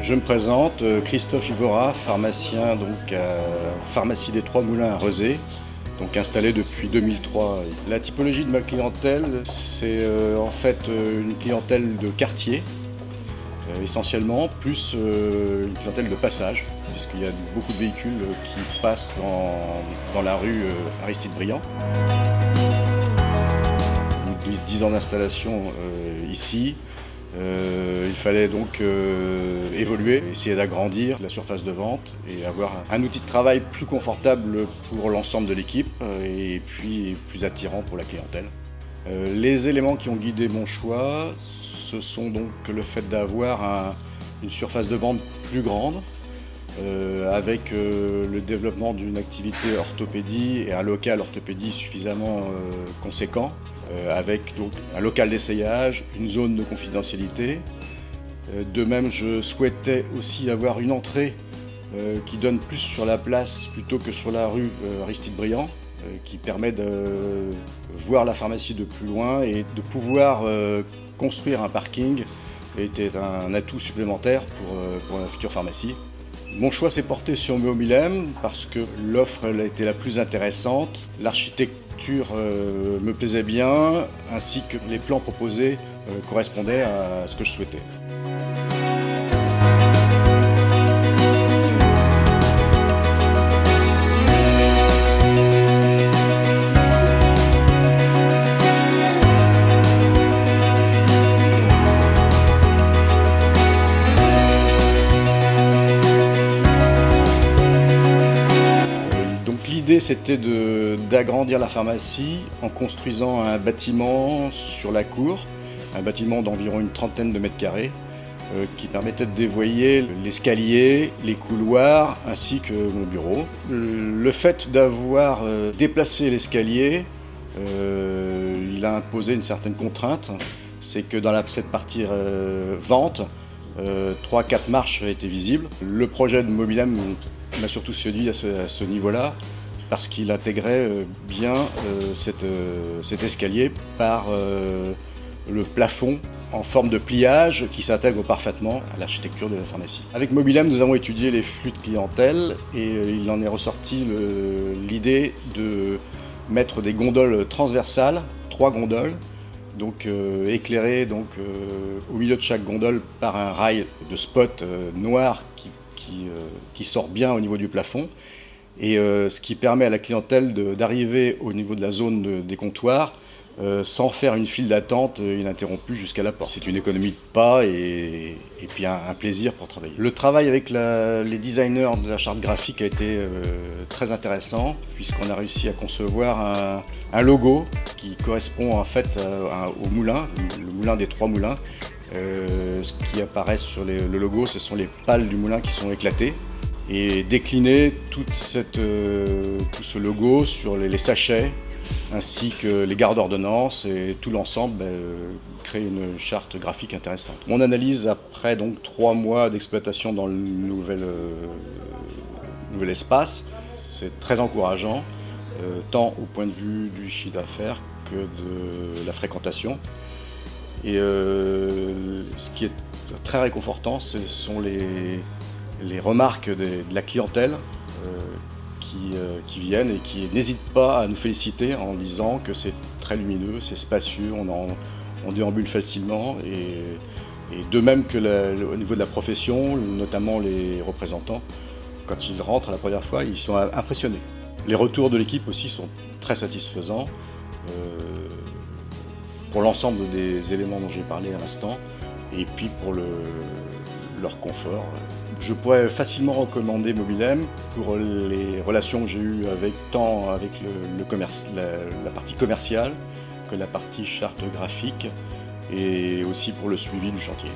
Je me présente, Christophe Ivora, pharmacien donc à Pharmacie des Trois Moulins à Rezé, donc installé depuis 2003. La typologie de ma clientèle, c'est en fait une clientèle de quartier essentiellement, plus une clientèle de passage, puisqu'il y a beaucoup de véhicules qui passent dans la rue Aristide-Briand. 10 ans d'installation ici. Il fallait donc évoluer, essayer d'agrandir la surface de vente et avoir un outil de travail plus confortable pour l'ensemble de l'équipe et puis plus attirant pour la clientèle. Les éléments qui ont guidé mon choix, ce sont donc le fait d'avoir une surface de vente plus grande, avec le développement d'une activité orthopédie et un local orthopédie suffisamment conséquent, avec donc un local d'essayage, une zone de confidentialité. De même, je souhaitais aussi avoir une entrée qui donne plus sur la place plutôt que sur la rue Aristide-Briand, qui permet de voir la pharmacie de plus loin et de pouvoir construire un parking était un atout supplémentaire pour la future pharmacie. Mon choix s'est porté sur Mobilem parce que l'offre a été la plus intéressante, l'architecture me plaisait bien, ainsi que les plans proposés correspondaient à ce que je souhaitais. L'idée, c'était d'agrandir la pharmacie en construisant un bâtiment sur la cour, un bâtiment d'environ une trentaine de mètres carrés, qui permettait de dévoyer l'escalier, les couloirs ainsi que mon bureau. Le fait d'avoir déplacé l'escalier, il a imposé une certaine contrainte, c'est que dans cette partie vente, 3-4 marches étaient visibles. Le projet de Mobilem m'a surtout séduit à ce niveau-là, parce qu'il intégrait bien cet escalier par le plafond en forme de pliage qui s'intègre parfaitement à l'architecture de la pharmacie. Avec Mobilem, nous avons étudié les flux de clientèle et il en est ressorti l'idée de mettre des gondoles transversales, 3 gondoles, donc éclairées au milieu de chaque gondole par un rail de spot noir qui sort bien au niveau du plafond. Et ce qui permet à la clientèle d'arriver au niveau de la zone des comptoirs sans faire une file d'attente ininterrompue jusqu'à la porte. C'est une économie de pas et puis un plaisir pour travailler. Le travail avec les designers de la charte graphique a été très intéressant, puisqu'on a réussi à concevoir un logo qui correspond en fait au moulin, le moulin des Trois Moulins. Ce qui apparaît sur le logo, ce sont les pales du moulin qui sont éclatées. Et décliner tout ce logo sur les sachets ainsi que les gardes d'ordonnance et tout l'ensemble crée une charte graphique intéressante. Mon analyse après donc 3 mois d'exploitation dans le nouvel espace, c'est très encourageant, tant au point de vue du chiffre d'affaires que de la fréquentation. Et ce qui est très réconfortant, ce sont les remarques de la clientèle qui viennent et qui n'hésitent pas à nous féliciter en disant que c'est très lumineux, c'est spacieux, on déambule facilement et de même que au niveau de la profession, notamment les représentants, quand ils rentrent la première fois, ils sont impressionnés. Les retours de l'équipe aussi sont très satisfaisants pour l'ensemble des éléments dont j'ai parlé à l'instant et puis pour leur confort. Je pourrais facilement recommander Mobilem pour les relations que j'ai eues tant avec la partie commerciale que la partie charte graphique et aussi pour le suivi du chantier.